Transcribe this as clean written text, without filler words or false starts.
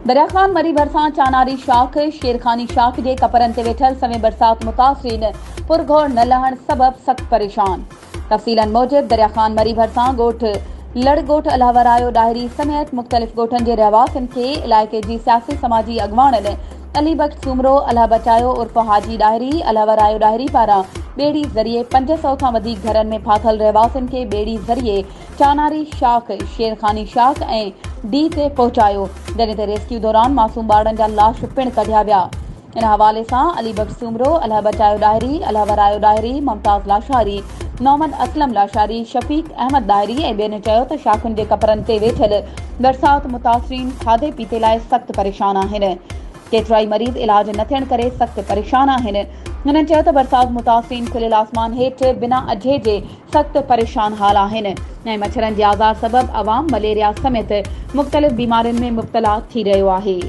दरिया खान मरी भरिसां चानारी शाख शेरखानी शाख के कपरन ते वेठल सवें बरसात मुतासिरीन पुरघोर न लहण सबब सख्त परेशान। तफ़सीलन मूजिब दरिया खान मरी भरिसां ॻोठ लड़गोठ अलावरायो डायरी समेत मुख़्तलिफ़ ॻोठनि जे रहवासियुनि खे इलाइक़े जी सियासी समाजी अॻवाननि अली बख्श सूमरो अल्लाह बचायो उर्फ हाजी डायरी अलावरायो डायरी पारां बेड़ी ज़रिए 500 खां वधीक घरनि में फाथल रहवासियुनि खे बेड़ी ज़रिए चानारी शाख शेरखानी शाख ऐं डी ते पहुचायो, जॾहिं ते रेस्क्यू दौरान मासूम ॿारनि जा लाश पिण कढिया विया। इन हवाले सां अली बख्श सूमरो अल्लाह बचायो डायरी अलावरायो डायरी मुमताज़ लाशारी मोहम्मद असलम लाशारी शफीक अहमद डायरी ऐं ॿियनि चयो त शाखुनि जे कपरनि ते वेठल बरसात मुतासिरीन खाधे पीते लाइ सख़्त परेशान आहिनि। केतिराई मरीज़ इलाज न थियण करे सख़्त परेशान आहिनि। हुननि चयो त बरसात मुतासिरीन खुलियल आसमान हेठि बिना अझे जे सख़्त परेशान हाल आहिनि ऐं मच्छरनि जे आज़ार सबबि अवाम मलेरिया समेत मुख़्तलिफ़ बीमारियुनि में मुब्तला थी रहियो आहे।